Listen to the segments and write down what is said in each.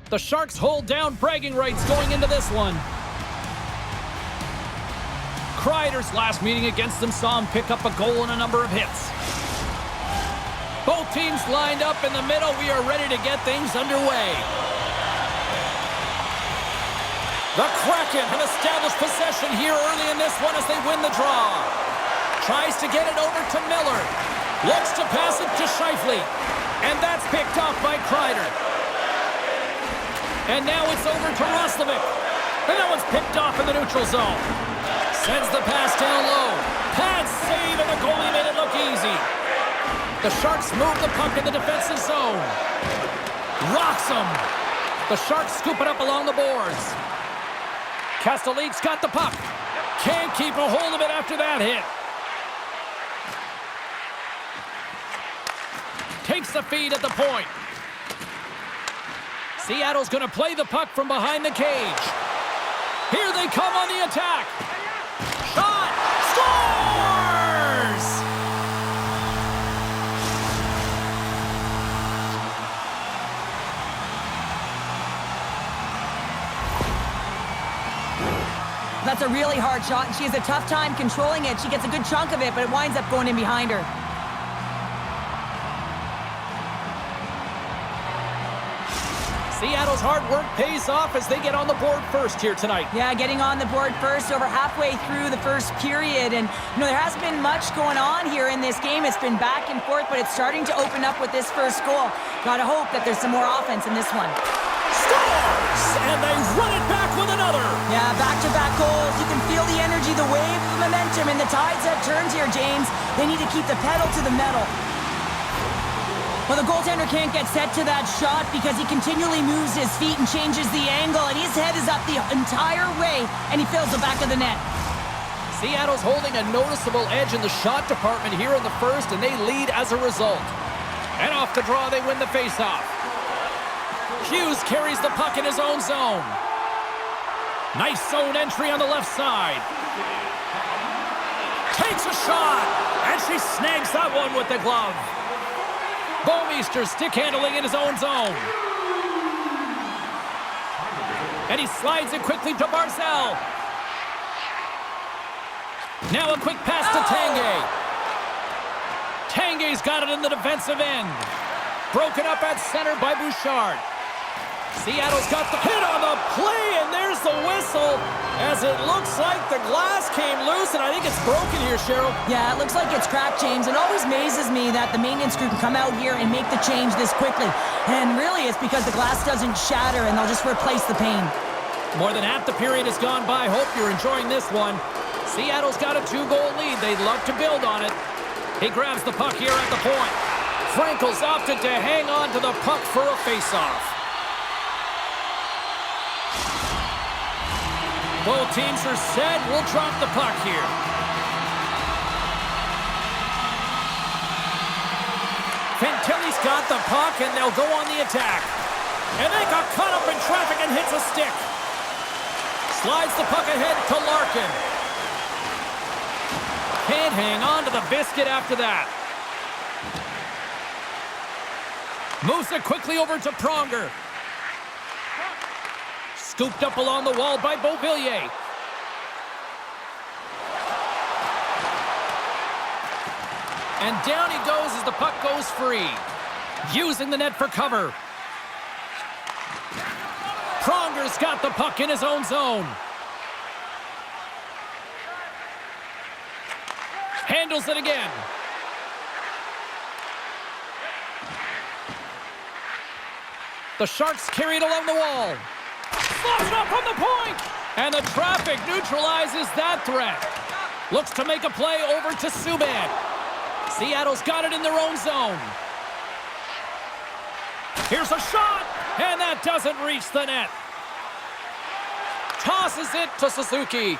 The Sharks hold down bragging rights going into this one. Kreider's last meeting against them saw him pick up a goal and a number of hits. Both teams lined up in the middle. We are ready to get things underway. The Kraken have established possession here early in this one as they win the draw. Tries to get it over to Miller. Looks to pass it to Scheifele. And that's picked off by Kreider. And now it's over to Roslovic. And that one's picked off in the neutral zone. Sends the pass down low. Pad save, and the goalie made it look easy. The Sharks move the puck in the defensive zone. Rocks him. The Sharks scoop it up along the boards. Castellique's got the puck. Can't keep a hold of it after that hit. Takes the feed at the point. Seattle's going to play the puck from behind the cage. Here they come on the attack. Shot! Scores! That's a really hard shot, and she has a tough time controlling it. She gets a good chunk of it, but it winds up going in behind her. Seattle's hard work pays off as they get on the board first here tonight. Yeah, getting on the board first over halfway through the first period. And, there hasn't been much going on here in this game. It's been back and forth, but it's starting to open up with this first goal. Gotta hope that there's some more offense in this one. Scores! And they run it back with another. Yeah, back-to-back goals. You can feel the energy, the wave, the momentum, and the tides have turned here, James. They need to keep the pedal to the metal. Well, the goaltender can't get set to that shot because he continually moves his feet and changes the angle, and his head is up the entire way, and he fills the back of the net. Seattle's holding a noticeable edge in the shot department here in the first, and they lead as a result. And off the draw, they win the faceoff. Hughes carries the puck in his own zone. Nice zone entry on the left side. Takes a shot, and she snags that one with the glove. Bouwmeester stick handling in his own zone. And he slides it quickly to Barzal. Now a quick pass to Tanguay. Tanguay's got it in the defensive end. Broken up at center by Bouchard. Seattle's got the hit on the play, and there's the whistle as it looks like the glass came loose, and I think it's broken here, Cheryl. Yeah, it looks like it's cracked, James. It always amazes me that the maintenance crew can come out here and make the change this quickly. And really, it's because the glass doesn't shatter, and they'll just replace the pane. More than half the period has gone by. Hope you're enjoying this one. Seattle's got a 2-goal lead. They'd love to build on it. He grabs the puck here at the point. Frankel's opted to hang on to the puck for a face-off. Both teams are set. We'll drop the puck here. Fantilli's got the puck, and they'll go on the attack. And they got caught up in traffic and hits a stick. Slides the puck ahead to Larkin. Can't hang on to the biscuit after that. Moves it quickly over to Pronger. Scooped up along the wall by Beauvillier. And down he goes as the puck goes free. Using the net for cover. Pronger's got the puck in his own zone. Handles it again. The Sharks carry it along the wall. Slops it up from the point! And the traffic neutralizes that threat. Looks to make a play over to Subban. Seattle's got it in their own zone. Here's a shot, and that doesn't reach the net. Tosses it to Suzuki.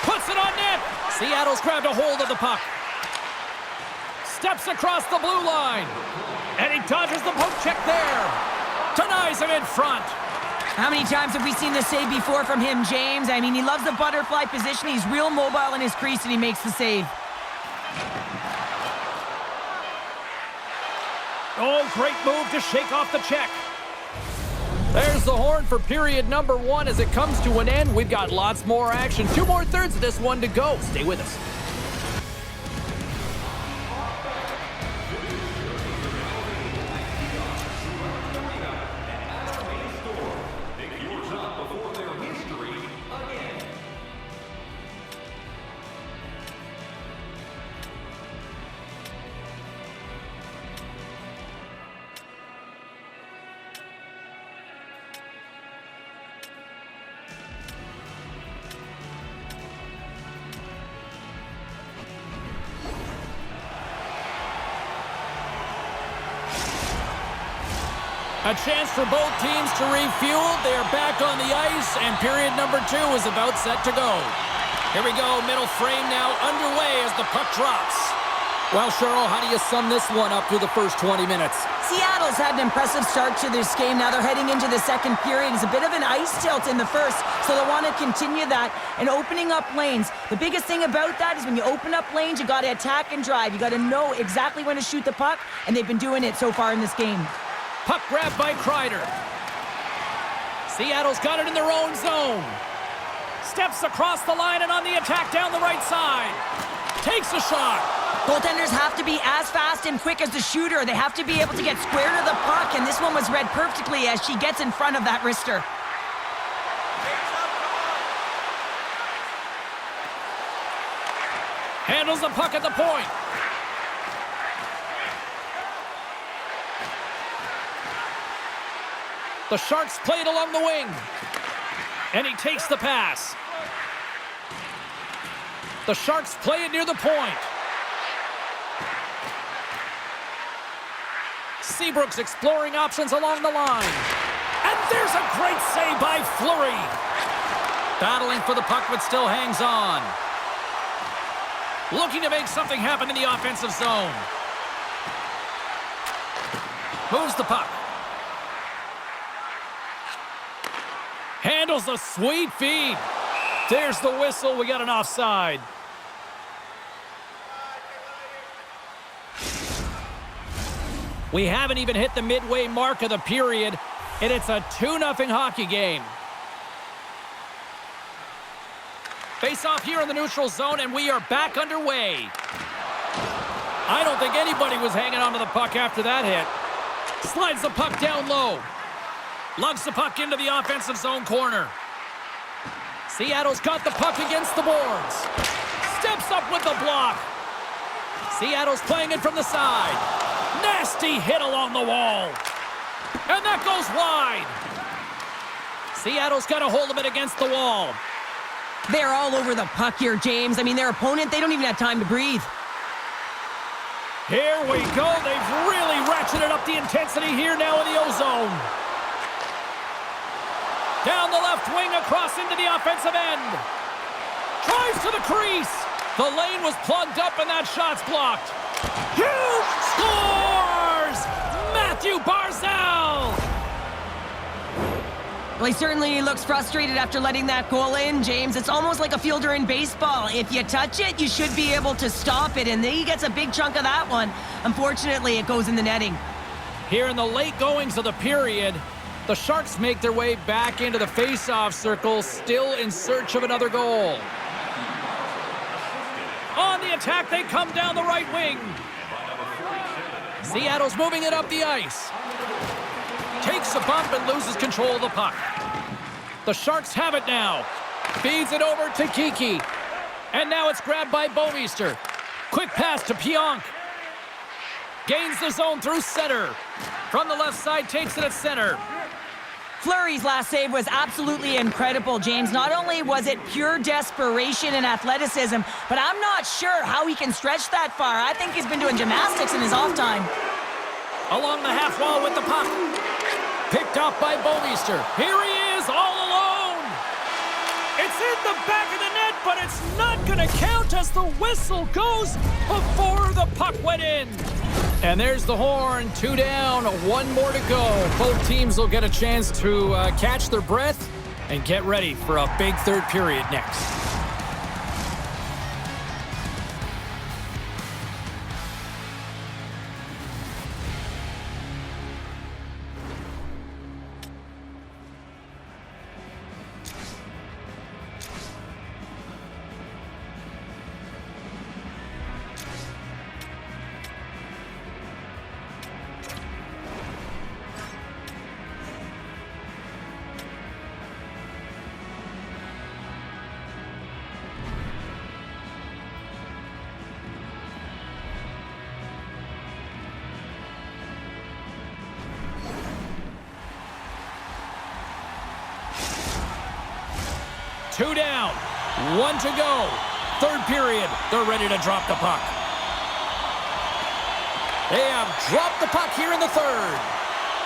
Puts it on net. Seattle's grabbed a hold of the puck. Steps across the blue line. And he dodges the poke check there. Denies him in front. How many times have we seen this save before from him, James? I mean, he loves the butterfly position. He's real mobile in his crease, and he makes the save. Oh, great move to shake off the check. There's the horn for period number 1 as it comes to an end. We've got lots more action. 2 more thirds of this one to go. Stay with us. A chance for both teams to refuel. They are back on the ice, and period number 2 is about set to go. Here we go, middle frame now underway as the puck drops. Well, Cheryl, how do you sum this one up through the first 20 minutes? Seattle's had an impressive start to this game. Now they're heading into the second period. It's a bit of an ice tilt in the first, so they want to continue that and opening up lanes. The biggest thing about that is when you open up lanes, you got to attack and drive. You got to know exactly when to shoot the puck, and they've been doing it so far in this game. Puck grab by Kreider. Seattle's got it in their own zone. Steps across the line and on the attack down the right side. Takes a shot. Goaltenders have to be as fast and quick as the shooter. They have to be able to get square to the puck, and this one was read perfectly as she gets in front of that wrister. Handles the puck at the point. The Sharks played along the wing. And he takes the pass. The Sharks play it near the point. Seabrook's exploring options along the line. And there's a great save by Fleury. Battling for the puck, but still hangs on. Looking to make something happen in the offensive zone. Moves the puck. Handles the sweet feed. There's the whistle. We got an offside. We haven't even hit the midway mark of the period, and it's a 2-0 hockey game. Face off here in the neutral zone, and we are back underway. I don't think anybody was hanging onto the puck after that hit. Slides the puck down low. Lugs the puck into the offensive zone corner. Seattle's got the puck against the boards. Steps up with the block. Seattle's playing it from the side. Nasty hit along the wall. And that goes wide. Seattle's got a hold of it against the wall. They're all over the puck here, James. I mean, their opponent, they don't even have time to breathe. Here we go. They've really ratcheted up the intensity here now in the O-zone. Down the left wing, across into the offensive end. Drives to the crease. The lane was plugged up and that shot's blocked. Huge scores! Matthew Barzal! Well, he certainly looks frustrated after letting that goal in, James. It's almost like a fielder in baseball. If you touch it, you should be able to stop it, and he gets a big chunk of that one. Unfortunately, it goes in the netting. Here in the late goings of the period, the Sharks make their way back into the face-off circle, still in search of another goal. On the attack, they come down the right wing. Seattle's moving it up the ice. Takes a bump and loses control of the puck. The Sharks have it now. Feeds it over to Kiki. And now it's grabbed by Bouwmeester. Quick pass to Pionk. Gains the zone through center. From the left side, takes it at center. Fleury's last save was absolutely incredible, James. Not only was it pure desperation and athleticism, but I'm not sure how he can stretch that far. I think he's been doing gymnastics in his off time. Along the half wall with the puck. Picked off by Bouwmeester. Here he is, all alone. It's in the back of the net, but it's not going to count as the whistle goes before the puck went in. And there's the horn. 2 down, 1 more to go. Both teams will get a chance to catch their breath and get ready for a big third period next. Two down, 1 to go. Third period, they're ready to drop the puck. They have dropped the puck here in the third.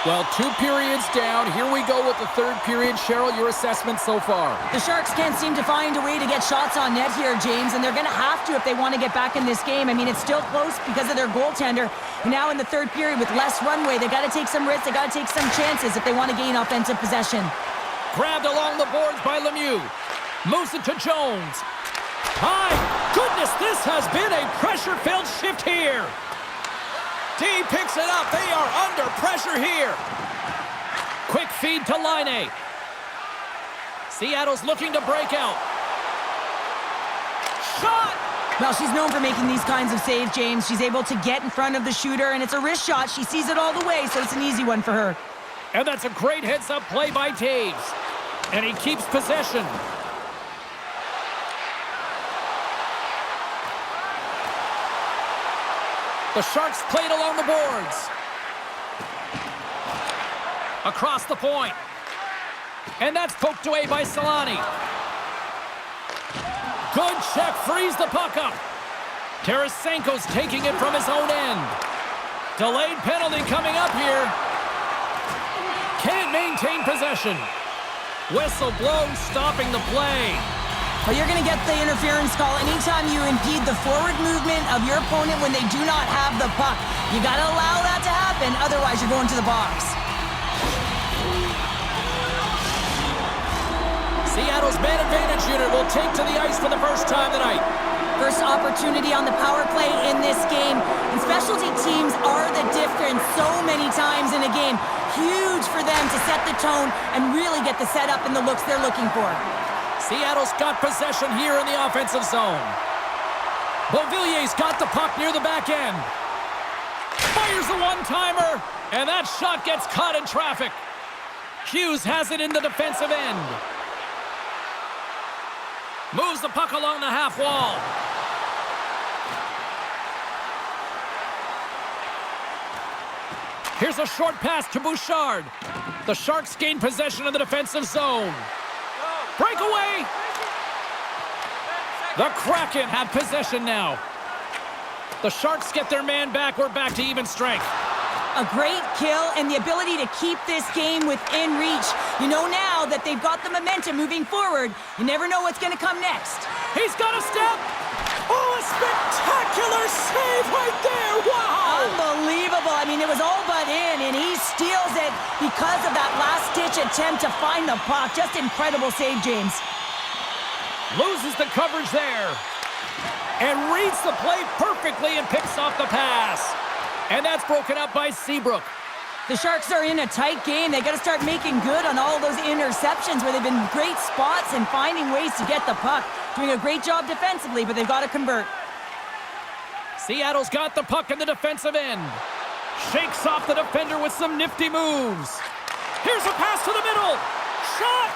Well, 2 periods down. Here we go with the third period. Cheryl, your assessment so far? The Sharks can't seem to find a way to get shots on net here, James, and they're going to have to if they want to get back in this game. I mean, it's still close because of their goaltender. Now in the third period with less runway, they got to take some risks. They got to take some chances if they want to gain offensive possession. Grabbed along the boards by Lemieux. Moves it to Jones. My goodness, this has been a pressure-filled shift here. D picks it up. They are under pressure here. Quick feed to Laine. Seattle's looking to break out. Shot! Well, she's known for making these kinds of saves, James. She's able to get in front of the shooter, and it's a wrist shot. She sees it all the way, so it's an easy one for her. And that's a great heads-up play by Taves. And he keeps possession. The Sharks played along the boards. Across the point. And that's poked away by Solani. Good check, frees the puck up. Tarasenko's taking it from his own end. Delayed penalty coming up here. Can't maintain possession. Whistle blown, stopping the play. Well, you're going to get the interference call anytime you impede the forward movement of your opponent when they do not have the puck. You got to allow that to happen, otherwise you're going to the box. Seattle's man advantage unit will take to the ice for the first time tonight. First opportunity on the power play in this game. And specialty teams are the difference so many times in a game. Huge for them to set the tone and really get the setup and the looks they're looking for. Seattle's got possession here in the offensive zone. Beauvillier's got the puck near the back end. Fires a one-timer, and that shot gets caught in traffic. Hughes has it in the defensive end. Moves the puck along the half wall. Here's a short pass to Bouchard. The Sharks gain possession of the defensive zone. Breakaway! The Kraken have possession now. The Sharks get their man back. We're back to even strength. A great kill and the ability to keep this game within reach. You know now that they've got the momentum moving forward. You never know what's going to come next. He's got a step. Oh, a spectacular save right there. Wow! Unbelievable. I mean, it was all but in, and he steals it because of that last-ditch attempt to find the puck. Just incredible save, James. Loses the coverage there. And reads the play perfectly and picks off the pass. And that's broken up by Seabrook. The Sharks are in a tight game. They got to start making good on all those interceptions where they've been great spots and finding ways to get the puck. Doing a great job defensively, but they've got to convert. Seattle's got the puck in the defensive end. Shakes off the defender with some nifty moves. Here's a pass to the middle. Shot!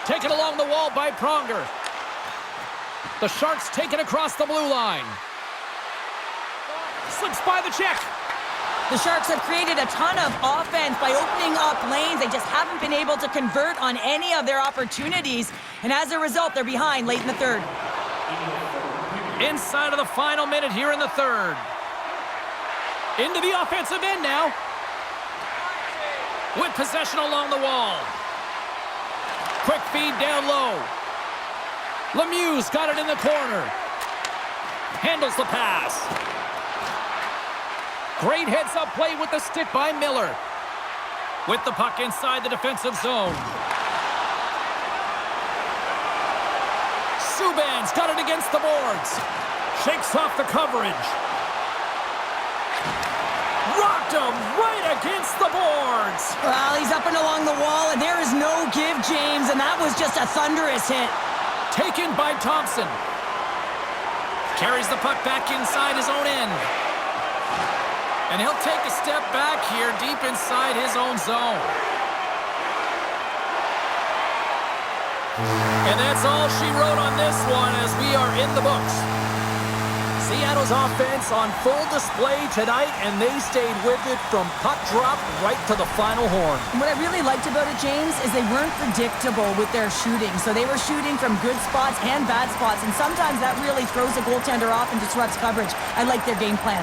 Taken along the wall by Pronger. The Sharks take it across the blue line. Slips by the check. The Sharks have created a ton of offense by opening up lanes. They just haven't been able to convert on any of their opportunities. And as a result, they're behind late in the third. Inside of the final minute here in the third. Into the offensive end now. With possession along the wall. Quick feed down low. Lemieux's got it in the corner. Handles the pass. Great heads-up play with the stick by Miller. With the puck inside the defensive zone. Subban's got it against the boards. Shakes off the coverage. Rocked him right against the boards. Well, he's up and along the wall, and there is no give, James, and that was just a thunderous hit. Taken by Thompson. Carries the puck back inside his own end. And he'll take a step back here deep inside his own zone. And that's all she wrote on this one as we are in the books. Seattle's offense on full display tonight, and they stayed with it from puck drop right to the final horn. What I really liked about it, James, is they weren't predictable with their shooting. So they were shooting from good spots and bad spots, and sometimes that really throws a goaltender off and disrupts coverage. I like their game plan.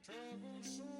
Travel so